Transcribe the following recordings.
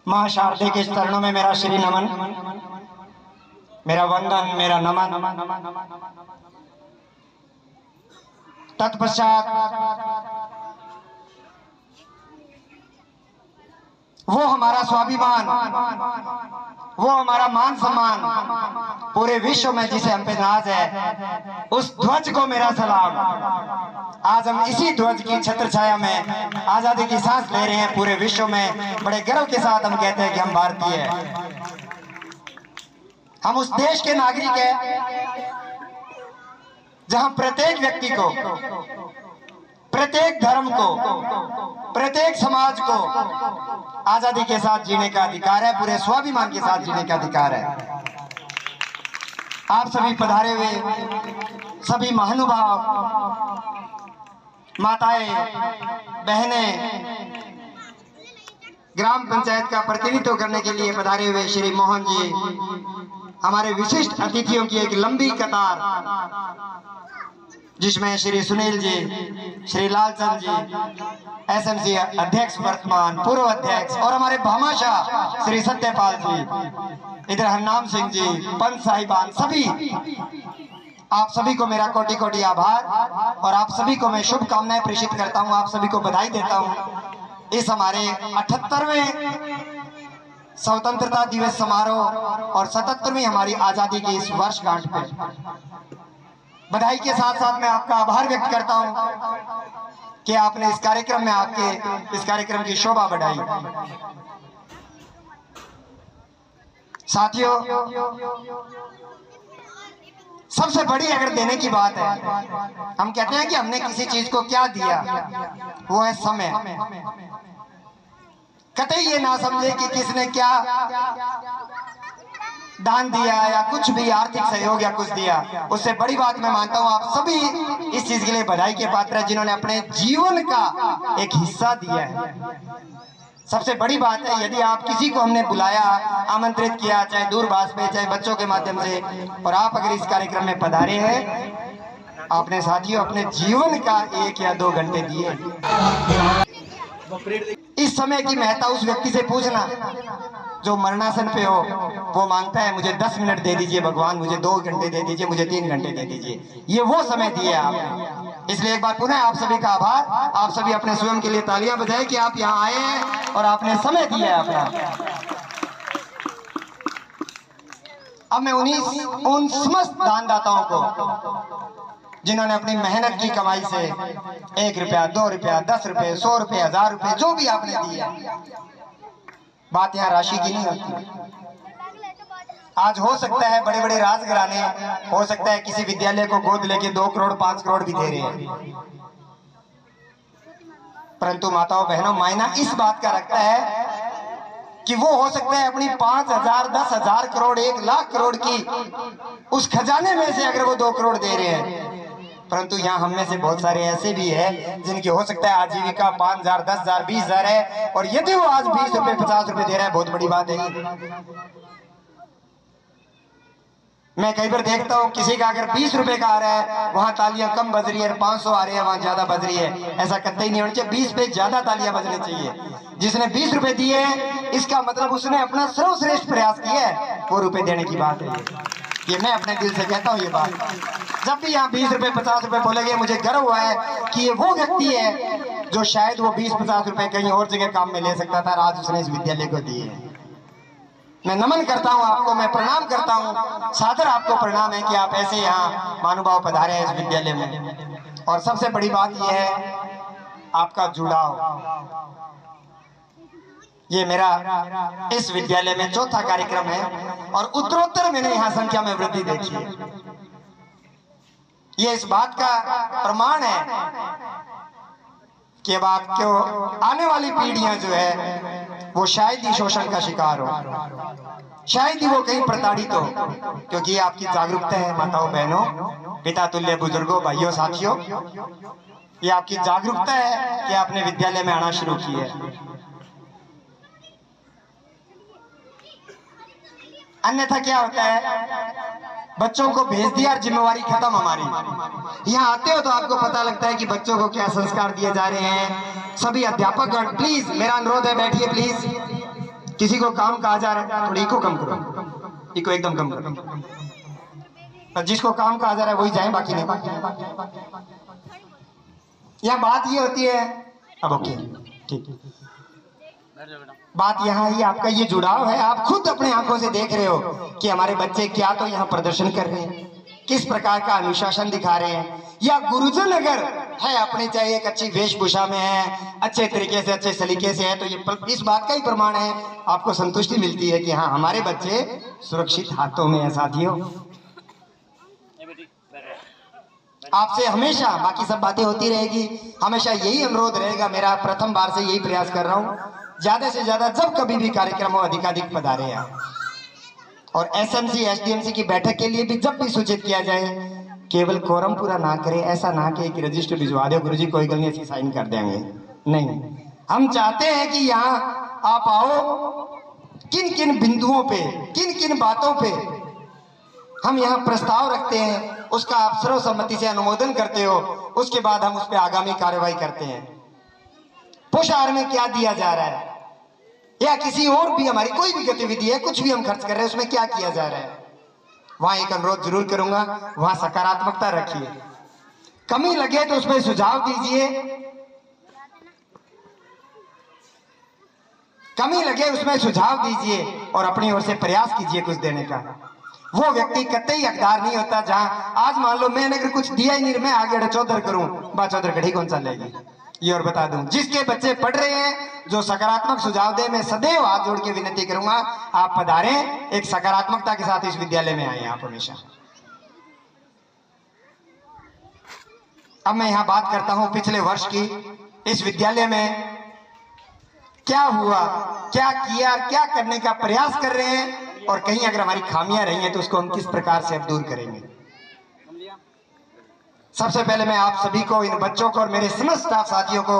मां शारदे के चरणों में मेरा श्री नमन, मेरा वंदन, मेरा नमन। तत्पश्चात वो हमारा स्वाभिमान, वो हमारा मान सम्मान पूरे विश्व में जिसे हम पे नाज है, उस ध्वज को मेरा सलाम। आज हम इसी ध्वज की छत्र छाया में आजादी की सांस ले रहे हैं। पूरे विश्व में बड़े गर्व के साथ हम कहते हैं कि हम भारतीय हैं। हम उस देश के नागरिक हैं जहां प्रत्येक व्यक्ति को, प्रत्येक धर्म को, प्रत्येक समाज को आजादी के साथ जीने का अधिकार है, पूरे स्वाभिमान के साथ जीने का अधिकार है। आप सभी पधारे हुए सभी महानुभाव, माताएं, बहनें, ग्राम पंचायत का प्रतिनिधित्व करने के लिए पधारे हुए श्री मोहन जी, हमारे विशिष्ट अतिथियों की एक लंबी कतार जिसमें श्री सुनील जी, श्री लालचंद जी, एसएमसी अध्यक्ष वर्तमान, पूर्व अध्यक्ष, और हमारे भामाशाह श्री सत्यपाल जी, इधर हरनाम सिंह जी, पंत साहिबान, सभी आप सभी को मेरा कोटि कोटि आभार और आप सभी को मैं शुभकामनाएं प्रेषित करता हूं। आप सभी को बधाई देता हूं इस हमारे 78वें स्वतंत्रता दिवस समारोह और 77वीं हमारी आजादी की इस वर्षगांठ पर। बधाई के साथ साथ मैं आपका आभार व्यक्त करता हूं कि आपने इस कार्यक्रम में आपके इस कार्यक्रम की शोभा बढ़ाई। साथियों, सबसे बड़ी अगर देने की बात है, हम कहते हैं कि हमने किसी चीज को क्या दिया, वो है समय। कतई ये ना समझे कि किसने क्या दान दिया या कुछ भी आर्थिक सहयोग या कुछ दिया, उससे बड़ी बात मैं मानता हूं आप सभी इस चीज के लिए बधाई के पात्र हैं जिन्होंने अपने जीवन का एक हिस्सा दिया है। सबसे बड़ी बात है, यदि आप किसी को हमने बुलाया, आमंत्रित किया, चाहे दूरभाष पे, चाहे बच्चों के माध्यम से, और आप अगर इस कार्यक्रम में पधारे हैं, आपने साथियों अपने जीवन का 1 या 2 घंटे दिए। इस समय की महत्ता उस व्यक्ति से पूछना जो मरणासन पे हो, वो मांगता है मुझे 10 मिनट दे दीजिए भगवान, मुझे 2 घंटे दे दीजिए, मुझे 3 घंटे दे दीजिए। ये वो समय दिए आपने। इसलिए एक बार पुनः आप सभी का आभार। आप सभी अपने स्वयं के लिए तालियां बजाएं कि आप यहाँ आए हैं और आपने समय दिया है अपना। अब मैं उन समस्त दानदाताओं को जिन्होंने अपनी मेहनत की कमाई से 1 रुपया, 2 रुपया, 10 रुपये, 100 रुपये, 1000 रुपये, जो भी आपने दिया, बात यहाँ राशि की नहीं होती। आज हो सकता है बड़े बड़े राजघराने, हो सकता है किसी विद्यालय को गोद लेके 2 करोड़ 5 करोड़ भी दे रहे हैं, परंतु माताओं बहनों मायना इस बात का रखता है कि वो हो सकता है अपनी 5000, 10,000 करोड़, 1 लाख करोड़ की उस खजाने में से अगर वो 2 करोड़ दे रहे हैं, परंतु यहाँ हम में से बहुत सारे ऐसे भी हैं जिनकी हो सकता है आजीविका 5,000, 10,000, 20,000 है, और यदि वो आज 20 रुपए 50 रुपए दे रहा है, बहुत बड़ी बात है। मैं कई बार देखता हूँ किसी का अगर 20 रुपए का आ रहा है, वहां तालियां कम बज रही है, 500 आ रहे हैं वहां ज्यादा बज रही है। ऐसा कतई नहीं होना चाहिए, 20 पे ज्यादा तालियां बजनी चाहिए। जिसने 20 रुपए दिए हैं, इसका मतलब उसने अपना सर्वश्रेष्ठ प्रयास किया है, वो रुपए देने की बात है। ये मैं अपने दिल से कहता हूँ ये बात। जब भी यहाँ 20 रुपए 50 रुपए बोलेंगे, मुझे गर्व हुआ है कि ये वो व्यक्ति है जो शायद वो 20-50 रुपए कहीं और जगह काम में ले सकता था, आज उसने इस विद्यालय को दिए हैं। मैं नमन करता हूं आपको, मैं प्रणाम करता हूं, सादर आपको प्रणाम है कि आप ऐसे यहाँ महानुभाव पधारे हैं इस विद्यालय में। और सबसे बड़ी बात यह है आपका जुड़ाव। ये मेरा इस विद्यालय में 4था कार्यक्रम है और उत्तरोत्तर मैंने यहाँ संख्या में वृद्धि देखी है। ये इस बात का प्रमाण है कि अब आपको आने वाली पीढ़ियां जो है वो शायद ही शोषण का शिकार हो, शायद ही वो कहीं प्रताड़ित हो, क्योंकि ये आपकी जागरूकता है माताओं बहनों, पिता तुल्य बुजुर्गों, भाइयों साथियों, ये आपकी जागरूकता है कि आपने विद्यालय में आना शुरू किया है। अन्यथा क्या होता है बच्चों को भेज दिया और जिम्मेवारी खत्म हमारी। यहाँ आते हो तो आपको पता लगता है कि बच्चों को क्या संस्कार दिए जा रहे हैं। सभी अध्यापक प्लीज, मेरा अनुरोध है, बैठिए प्लीज। किसी को काम कहा जा रहा है, थोड़ी इको कम करो, इको एकदम कम करो। जिसको काम कहा जा रहा है वही जाए, बाकी नहीं। यहाँ बात ये होती है, अब ओके ठीक, बात यहाँ ही आपका ये जुड़ाव है। आप खुद अपने आंखों से देख रहे हो कि हमारे बच्चे क्या तो यहाँ प्रदर्शन कर रहे हैं, किस प्रकार का अनुशासन दिखा रहे हैं। या गुरुजन अगर है अपने, चाहे एक अच्छी वेशभूषा में है, अच्छे तरीके से, अच्छे सलीके से है, तो ये इस बात का ही प्रमाण है, आपको संतुष्टि मिलती है कि हाँ हमारे बच्चे सुरक्षित हाथों में है। साथियों, आपसे हमेशा, बाकी सब बातें होती रहेगी, हमेशा यही अनुरोध रहेगा मेरा, प्रथम बार से यही प्रयास कर रहा हूँ, ज्यादा से ज्यादा जब कभी भी कार्यक्रम हो अधिकाधिक पधारे आप। और एसएमसी एसडीएमसी की बैठक के लिए भी जब भी सूचित किया जाए, केवल कोरम पूरा ना करे, ऐसा ना कहे कि रजिस्टर भिजवा दो गुरुजी, कोई गल नहीं, ऐसी साइन कर देंगे। नहीं, हम चाहते हैं कि यहाँ आप आओ, किन किन बिंदुओं पे, किन किन बातों पे हम यहाँ प्रस्ताव रखते हैं, उसका आप सर्वसम्मति से अनुमोदन करते हो, उसके बाद हम उस पर आगामी कार्रवाई करते हैं। पोषाहार में क्या दिया जा रहा है, या किसी और भी हमारी कोई भी गतिविधि है, कुछ भी हम खर्च कर रहे हैं, उसमें क्या किया जा रहा है, वहां एक अनुरोध जरूर करूंगा, वहां सकारात्मकता रखिए। कमी लगे तो उसमें सुझाव दीजिए, कमी लगे उसमें सुझाव दीजिए और अपनी ओर से प्रयास कीजिए कुछ देने का। वो व्यक्ति कतई हकदार नहीं होता, जहां आज मान लो मैंने अगर कुछ दिया ही नहीं, मैं आगे चौधर करूं, बा चौधर कढ़ी कौन सा लेगी। ये और बता दूं, जिसके बच्चे पढ़ रहे हैं, जो सकारात्मक सुझाव दे, मैं सदैव हाथ जोड़ के विनती करूंगा, आप पधारें, एक सकारात्मकता के साथ इस विद्यालय में आए आप हमेशा। अब मैं यहां बात करता हूं पिछले वर्ष की, इस विद्यालय में क्या हुआ, क्या किया, क्या करने का प्रयास कर रहे हैं, और कहीं अगर हमारी खामियां रही हैं तो उसको हम किस प्रकार से अब दूर करेंगे। सबसे पहले मैं आप सभी को, इन बच्चों को और मेरे समस्त स्टाफ साथियों को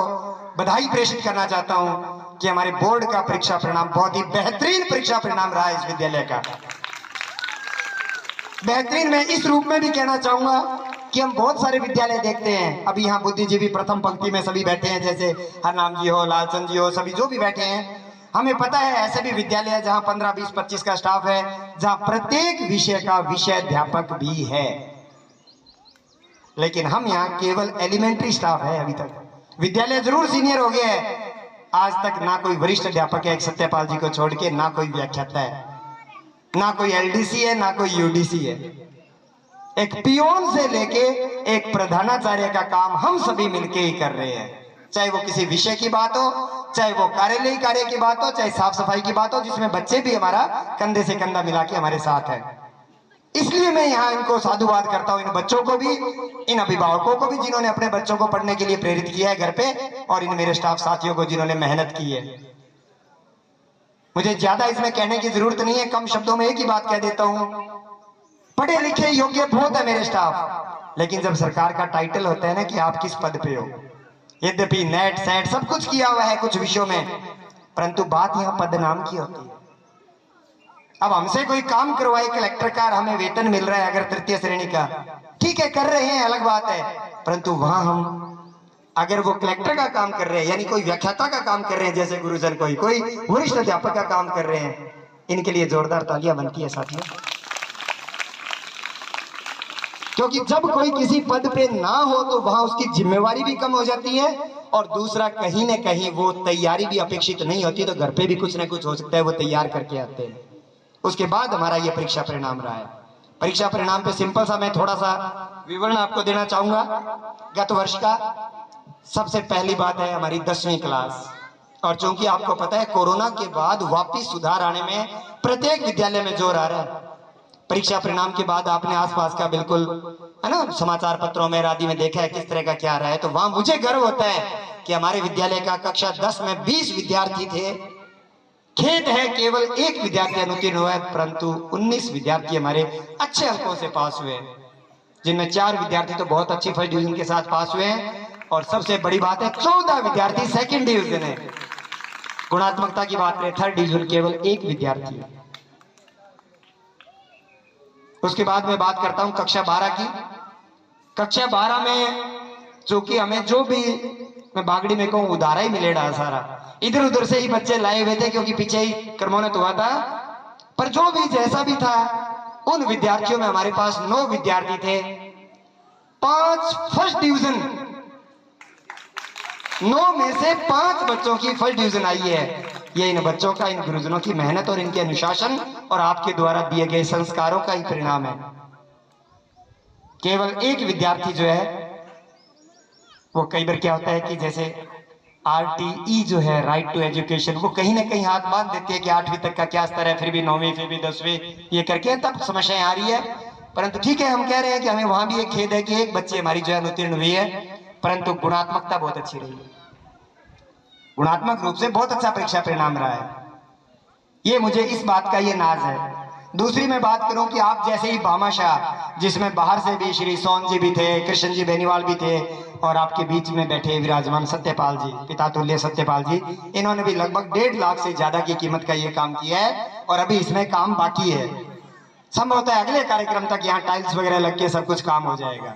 बधाई प्रेषित करना चाहता हूं कि हमारे बोर्ड का परीक्षा परिणाम बहुत ही बेहतरीन परीक्षा परिणाम रहा है इस विद्यालय का। बेहतरीन मैं इस रूप में भी कहना चाहूंगा कि हम बहुत सारे विद्यालय देखते हैं, अभी यहाँ बुद्धिजीवी प्रथम पंक्ति में सभी बैठे हैं, जैसे हरनाम जी हो, लालचंद जी हो, सभी जो भी बैठे हैं, हमें पता है ऐसे भी विद्यालय है जहां 15, 20, 25 का स्टाफ है, जहां प्रत्येक विषय का विषय अध्यापक भी है, लेकिन हम यहाँ केवल एलिमेंट्री स्टाफ है अभी तक। विद्यालय जरूर सीनियर हो गया है, आज तक ना कोई वरिष्ठ अध्यापक है, एक सत्यपाल जी को छोड़ के, ना कोई व्याख्याता है, ना कोई एलडीसी है, ना कोई यूडीसी है। एक पियोन से लेके एक प्रधानाचार्य का काम हम सभी मिलके ही कर रहे हैं, चाहे वो किसी विषय की बात हो, चाहे वो कार्यालय कार्य की बात हो, चाहे साफ सफाई की बात हो, जिसमें बच्चे भी हमारा कंधे से कंधा मिला के हमारे साथ है। इसलिए मैं यहाँ इनको साधुवाद करता हूँ, इन बच्चों को भी, इन अभिभावकों को भी जिन्होंने अपने बच्चों को पढ़ने के लिए प्रेरित किया है घर पे, और इन मेरे स्टाफ साथियों को जिन्होंने मेहनत की है। मुझे ज्यादा इसमें कहने की जरूरत नहीं है, कम शब्दों में एक ही बात कह देता हूँ, पढ़े लिखे योग्य बहुत है मेरे स्टाफ, लेकिन जब सरकार का टाइटल होता है ना कि आप किस पद पे हो, यद्यपि नेट सेट सब कुछ किया हुआ है कुछ विषयों में, परंतु बात यहाँ पद नाम की होती है। अब हमसे कोई काम करवाए कलेक्टर का, हमें वेतन मिल रहा है अगर तृतीय श्रेणी का, ठीक है कर रहे हैं, अलग बात है, परंतु वहां हम अगर वो कलेक्टर का काम कर रहे हैं, यानी कोई व्याख्याता का काम कर रहे हैं, जैसे गुरुजन कोई वरिष्ठ अध्यापक का काम कर रहे हैं, इनके लिए जोरदार तालियां बनती है साथियों। क्योंकि जब कोई किसी पद पे ना हो तो वहां उसकी जिम्मेवारी भी कम हो जाती है, और दूसरा कहीं ना कहीं वो तैयारी भी अपेक्षित नहीं होती, तो घर पे भी कुछ ना कुछ हो सकता है, वो तैयार करके आते हैं। उसके बाद हमारा ये परीक्षा परिणाम रहा है। परीक्षा परिणाम पे सिंपल सा मैं थोड़ा सा विवरण आपको देना चाहूंगा। गत वर्ष का सबसे पहली बात है हमारी 10वीं क्लास, और चूंकि आपको पता है कोरोना के बाद वापिस सुधार आने में प्रत्येक विद्यालय में जोर आ रहा है। परीक्षा परिणाम के बाद आपने आसपास का बिल्कुल है ना, समाचार पत्रों में, आदि में देखा है किस तरह का क्या रहा है, तो वहां मुझे गर्व होता है कि हमारे विद्यालय का कक्षा 10 में 20 विद्यार्थी थे। खेद है केवल एक विद्यार्थी अनुत्तीर्ण हुआ है, परंतु 19 विद्यार्थी हमारे अच्छे अंकों से पास हुए, जिनमें 4 विद्यार्थी तो बहुत अच्छी फर्स्ट डिवीजन के साथ पास हुए हैं, और सबसे बड़ी बात है 14 विद्यार्थी सेकंड डिवीजन है। गुणात्मकता की बात करें, थर्ड डिवीजन केवल 1 विद्यार्थी है। उसके बाद मैं बात करता हूं कक्षा 12 की। कक्षा 12 में जो कि हमें जो भी, मैं बागड़ी में कहूं, उधारा ही मिलेगा सारा, इधर उधर से ही बच्चे लाए हुए थे क्योंकि पीछे ही क्रमोन्नत हुआ था। पर जो भी जैसा भी था, उन विद्यार्थियों में हमारे पास 9 विद्यार्थी थे, 5 फर्स्ट डिवीजन, 9 में से 5 बच्चों की फर्स्ट डिवीजन आई है। ये इन बच्चों का, इन गुरुजनों की मेहनत और इनके अनुशासन और आपके द्वारा दिए गए संस्कारों का ही परिणाम है। केवल एक विद्यार्थी जो है, वो कई बार क्या होता है कि जैसे RTE जो है, राइट टू एजुकेशन, वो कहीं ना कहीं हाथ बांध देती है कि 8वीं तक का क्या स्तर है, फिर भी 9वीं, फिर भी 10वीं, ये करके तब समस्याएं आ रही है। परंतु ठीक है, हम कह रहे हैं कि हमें वहां भी एक खेद है कि एक बच्ची हमारी जो है अनुत्तीर्ण हुई है, परंतु गुणात्मकता बहुत अच्छी रही है, गुणात्मक रूप से बहुत अच्छा परीक्षा परिणाम रहा है। ये मुझे इस बात का ये नाज है। दूसरी मैं बात करूं कि आप जैसे ही भामाशाह, जिसमें बाहर से भी श्री सोन जी भी थे, कृष्ण जी बेनीवाल भी थे, और आपके बीच में बैठे विराजमान सत्यपाल जी, पिता तुल्य सत्यपाल जी, इन्होंने भी लगभग 1.5 लाख से ज्यादा की कीमत का ये काम किया है और अभी इसमें काम बाकी है। संभवतः अगले कार्यक्रम तक यहाँ टाइल्स वगैरह लग के सब कुछ काम हो जाएगा।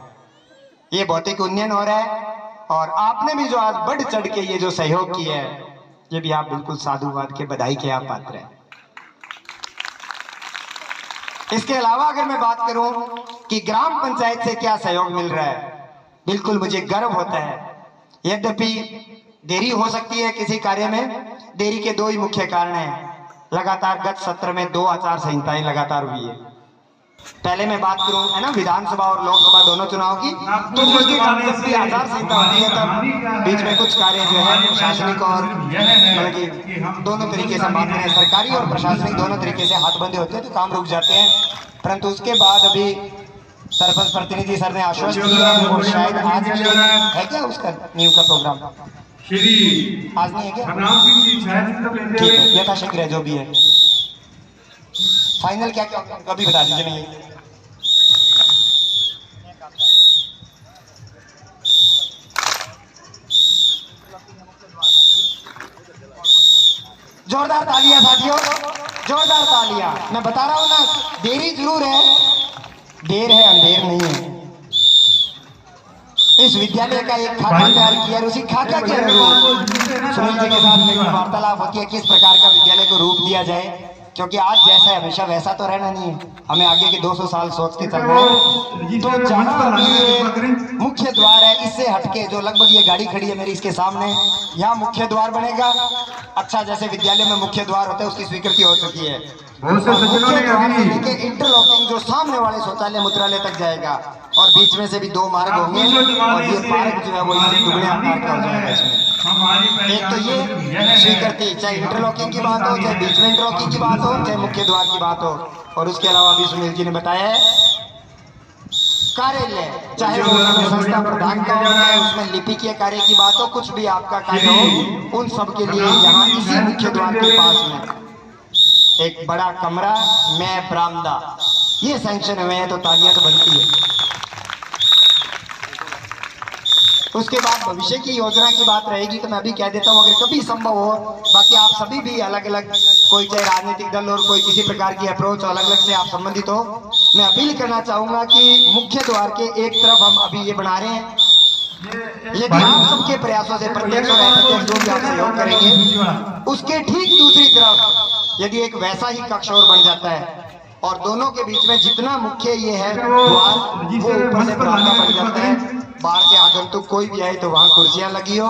ये भौतिक उन्नयन हो रहा है और आपने भी जो आज बढ़ चढ़ के ये जो सहयोग किया है, ये भी आप बिल्कुल साधुवाद के, बधाई के आप पात्र हैं। इसके अलावा अगर मैं बात करूं कि ग्राम पंचायत से क्या सहयोग मिल रहा है, बिल्कुल मुझे गर्व होता है। यद्यपि देरी हो सकती है किसी कार्य में, देरी के 2 ही मुख्य कारण हैं। लगातार गत सत्र में 2 आचार संहिताएं लगातार हुई है। पहले मैं बात करूं, है ना, विधानसभा और लोकसभा दोनों चुनाव की, तो उसके बाद जब भी आचार संहिता होती है तब बीच में कुछ कार्य जो है प्रशासनिक और मतलब कि दोनों तरीके से बात करें, सरकारी और प्रशासनिक दोनों तरीके से हाथबंदी होते हैं तो काम रुक जाते हैं। परंतु उसके बाद अभी सरपंच प्रतिनिधि सर ने आश्वस्त किया है और शायद आज भी है क्या उसका नींव का प्रोग्राम, आज नहीं है क्या? ठीक है, यथाशीघ्र है जो भी है। फाइनल क्या क्या कभी बता दीजिए। नहीं, जोरदार तालियां साथियों, जोरदार तालियां। मैं बता रहा हूं ना, देरी जरूर है, देर है अंधेर नहीं है। इस विद्यालय का एक खाका तैयार किया और उसी खाका के अनुरूप सुनील जी के साथ मेरी वार्तालाप होती है किस प्रकार का विद्यालय को रूप दिया जाए, क्योंकि आज जैसा है हमेशा वैसा तो रहना नहीं है, हमें आगे के 200 साल सोच के चलना है। तो जहां ये मुख्य द्वार है, इससे हटके जो लगभग ये गाड़ी खड़ी है मेरी इसके सामने, यहाँ मुख्य द्वार बनेगा। अच्छा, जैसे विद्यालय में मुख्य द्वार होता है उसकी स्वीकृति हो चुकी है। इंटरलॉकिंग जो सामने वाले शौचालय मूत्रालय तक जाएगा और बीच में से भी 2 मार्ग होंगे और ये पार्क जो है वो इसी दुगने आकार का हो जाएगा। इसमें एक तो ये स्वीकृति, चाहे इंटरलॉकिंग की बात हो, चाहे बीच में इंटरलॉकिंग की बात हो, चाहे मुख्य द्वार की बात हो, और उसके अलावा भी सुनील जी ने बताया है कार्यालय, चाहे वो संस्था प्रधान का हो, चाहे उसमें लिपिकीय कार्य की बात हो, कुछ भी आपका कार्य हो, उन सब के लिए यहाँ इसी मुख्य द्वार के पास में एक बड़ा कमरा में बरामदा ये सैंक्शन हुए हैं, तो तालियां तो बनती है। उसके बाद भविष्य की योजना की बात रहेगी तो मैं अभी कह देता हूं, अगर कभी संभव हो, बाकी आप सभी भी अलग अलग, कोई चाहे राजनीतिक दल और कोई किसी प्रकार की अप्रोच अलग अलग से आप संबंधित हो, मैं अपील करना चाहूंगा कि मुख्य द्वार के एक तरफ हम अभी ये बना रहे हैं, यदि आप सबके प्रयासों से प्रत्यक्ष और अप्रत्यक्ष जो भी आप सहयोग करेंगे, उसके ठीक दूसरी तरफ यदि एक वैसा ही कक्ष और बन जाता है और दोनों के बीच में जितना मुख्य ये है द्वार, वो ऊपर से बरामदा बन जाता है, बाहर से आगंतुक कोई भी आए तो वहां कुर्सियां लगी हो,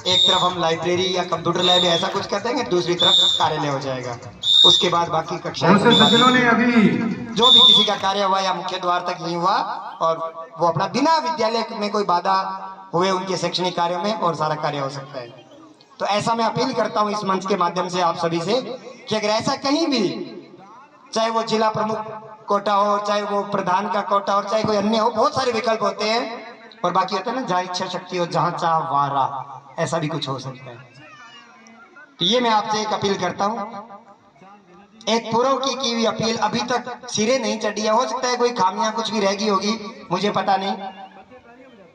एक तरफ हम लाइब्रेरी या कंप्यूटर लैब ऐसा कुछ कर देंगे, दूसरी तरफ कार्यालय हो जाएगा। उसके बाद बाकी कक्षाएं जो भी किसी का कार्य हुआ या मुख्य द्वार तक नहीं हुआ, और वो अपना बिना विद्यालय में कोई बाधा हुए उनके शैक्षणिक कार्यों में और सारा कार्य हो सकता है। तो ऐसा मैं अपील करता हूं इस मंच के माध्यम से आप सभी से कि अगर ऐसा कहीं भी, चाहे वो जिला प्रमुख कोटा हो, चाहे वो प्रधान का कोटा हो, चाहे कोई अन्य हो, बहुत सारे विकल्प होते हैं, और बाकी होता है ना, जहाँ इच्छा शक्ति हो जहाँ चाह वहाँ राह, ऐसा भी कुछ हो सकता है। तो ये मैं आपसे एक अपील करता हूँ, एक पूर्व की हुई अपील अभी तक सिरे नहीं चढ़ी है, हो सकता है कोई खामियां कुछ भी रह गई होगी, मुझे पता नहीं।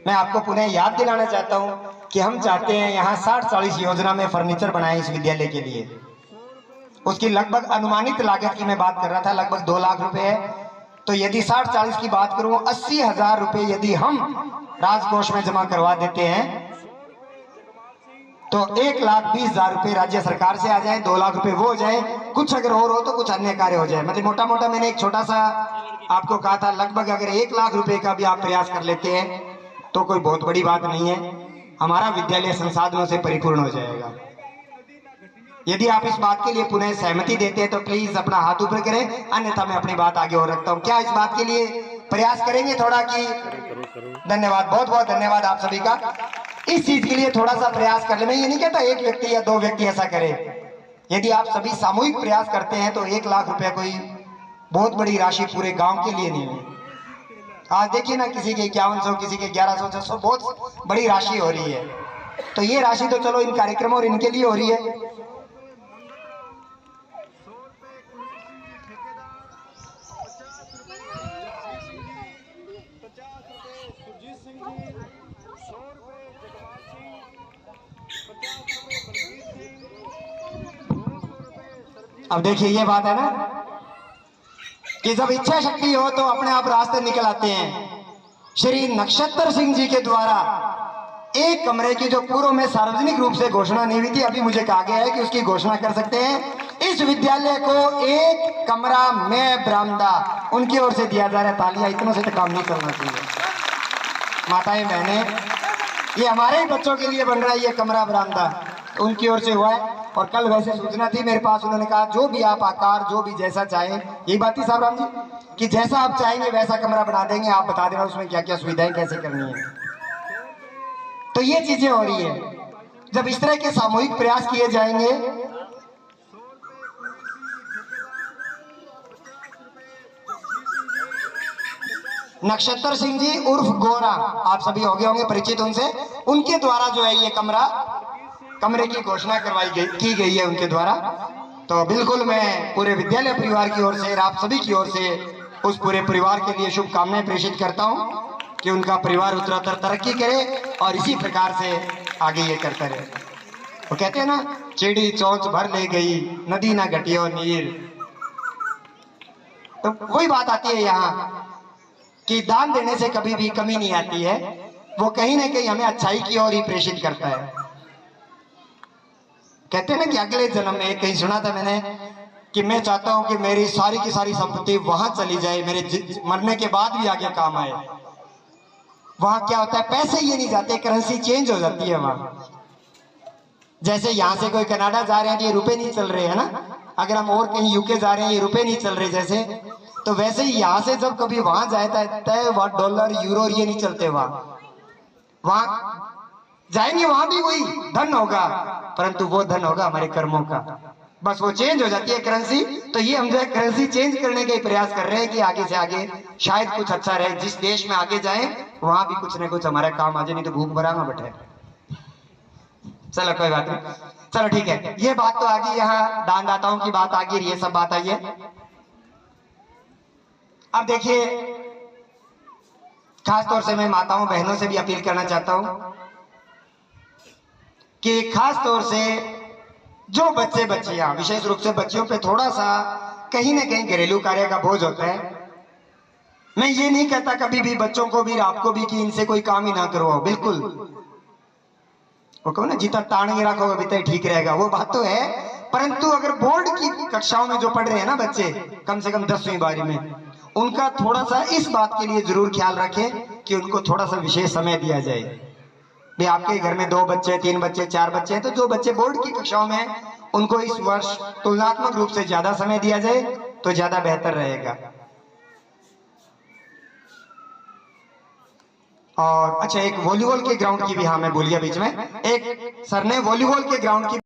मैं आपको पुनः याद दिलाना चाहता हूँ कि हम चाहते हैं यहाँ 60-40 योजना में फर्नीचर बनाए इस विद्यालय के लिए। उसकी लगभग अनुमानित लागत की मैं बात कर रहा था, लगभग 2 लाख रुपए है। तो यदि 60-40 की बात करूं, 80,000 रुपए यदि हम राजकोष में जमा करवा देते हैं तो 1,20,000 रुपए राज्य सरकार से आ जाए, 2 लाख रुपए वो हो जाए, कुछ अगर और हो तो कुछ अन्य कार्य हो जाए। मतलब मोटा मोटा मैंने एक छोटा सा आपको कहा था, लगभग अगर 1 लाख रुपए का भी आप प्रयास कर लेते हैं तो कोई बहुत बड़ी बात नहीं है, हमारा विद्यालय संसाधनों से परिपूर्ण हो जाएगा। यदि आप इस बात के लिए पुनः सहमति देते हैं तो प्लीज अपना हाथ ऊपर करें, अन्यथा मैं अपनी बात आगे और रखता हूं। क्या इस बात के लिए प्रयास करेंगे थोड़ा कि? धन्यवाद, बहुत बहुत धन्यवाद आप सभी का। इस चीज के लिए थोड़ा सा प्रयास कर ले। मैं ये नहीं कहता 1 व्यक्ति या 2 व्यक्ति ऐसा करे, यदि आप सभी सामूहिक प्रयास करते हैं तो 1 लाख रुपया कोई बहुत बड़ी राशि पूरे गांव के लिए नहीं है। आज देखिए ना, किसी के 5100, किसी के 1100, 600, बहुत बड़ी राशि हो रही है। तो ये राशि तो चलो इन कार्यक्रमों और इनके लिए हो रही है। अब देखिए ये बात है ना कि जब इच्छा शक्ति हो तो अपने आप रास्ते निकल आते हैं। श्री नक्षत्र सिंह जी के द्वारा एक कमरे की जो पूर्व में सार्वजनिक रूप से घोषणा नहीं हुई थी, अभी मुझे कहा गया है कि उसकी घोषणा कर सकते हैं। इस विद्यालय को 1 कमरा में बरामदा उनकी ओर से दिया जा रहा है। तालियां, इतनों से तो काम नहीं करना चाहिए। माताएं बहनें, ये हमारे ही बच्चों के लिए बन रहा है ये कमरा बरामदा, उनकी ओर से हुआ है। और कल वैसे सूचना थी मेरे पास, उन्होंने कहा जो भी आप आकार, जो भी जैसा चाहे, यही बात थी साहब राम जी कि जैसा आप चाहेंगे वैसा कमरा बना देंगे, आप बता देना उसमें क्या क्या सुविधाएं कैसे करनी है। तो ये चीजें हो रही है। जब इस तरह के सामूहिक प्रयास किए जाएंगे, नक्षत्र सिंह जी उर्फ गोरा, आप सभी हो गए होंगे परिचित उनसे, उनके द्वारा जो है ये कमरे की घोषणा की गई है उनके द्वारा। तो बिल्कुल मैं पूरे विद्यालय परिवार की ओर से, आप सभी की ओर से उस पूरे परिवार के लिए शुभकामनाएं प्रेषित करता हूं कि उनका परिवार उत्तरोत्तर तरक्की करे और इसी प्रकार से आगे ये करता रहे। वो कहते हैं ना, चिड़ी चोंच भर ले गई, नदी ना घटियो नीर। तो वही बात आती है यहाँ कि दान देने से कभी भी कमी नहीं आती है, वो कहीं ना कहीं हमें अच्छाई की ओर ही प्रेषित करता है। कहते हैं ना कि अगले जन्म में, कहीं सुना था मैंने कि मैं चाहता हूं कि मेरी सारी की सारी संपत्ति वहां चली जाए, मेरे मरने के बाद भी आगे काम आए। वहां क्या होता है, पैसे ये नहीं जाते, करेंसी चेंज हो जाती है वहां। जैसे यहां से कोई कनाडा जा रहे हैं तो ये रुपए नहीं चल रहे हैं ना, अगर हम और कहीं यूके जा रहे हैं ये रुपए नहीं चल रहे जैसे, तो वैसे ही यहां से जब कभी वहां जाता है वहां डॉलर यूरो ये नहीं चलते, वहां जाएंगे वहां भी वही धन होगा, परंतु वो धन होगा हमारे कर्मों का। बस वो चेंज हो जाती है करेंसी। तो ये हम जो है करेंसी चेंज करने का ही प्रयास कर रहे हैं कि आगे से आगे शायद कुछ अच्छा रहे, जिस देश में आगे जाए वहां भी कुछ ना कुछ हमारा काम आ जाए, नहीं तो भूख भराना बैठे। चलो कोई बात नहीं, चलो ठीक है। ये बात तो आगे, यहाँ दानदाताओं की बात आगे, ये सब बात आई है। अब देखिए, खासतौर से मैं माताओं बहनों से भी अपील करना चाहता हूं कि खास तौर से जो बच्चे बच्चियां, विशेष रूप से बच्चियों पे थोड़ा सा कहीं ना कहीं घरेलू कार्य का बोझ होता है। मैं ये नहीं कहता कभी भी बच्चों को भी, आपको भी, कि इनसे कोई काम ही ना करवाओ, बिल्कुल। वो कहो ना, जितना तान के रखोगे बितना ठीक रहेगा, वो बात तो है। परंतु अगर बोर्ड की कक्षाओं में जो पढ़ रहे हैं ना बच्चे, कम से कम 10वीं 12वीं में, उनका थोड़ा सा इस बात के लिए जरूर ख्याल रखें कि उनको थोड़ा सा विशेष समय दिया जाए। भाई आपके घर में 2 बच्चे, 3 बच्चे, 4 बच्चे हैं, तो जो बच्चे बोर्ड की कक्षाओं में हैं उनको इस वर्ष तुलनात्मक रूप से ज्यादा समय दिया जाए तो ज्यादा बेहतर रहेगा। और अच्छा, एक वॉलीबॉल के ग्राउंड की भी, हाँ मैं भूल गया बीच में, एक सर ने वॉलीबॉल के ग्राउंड की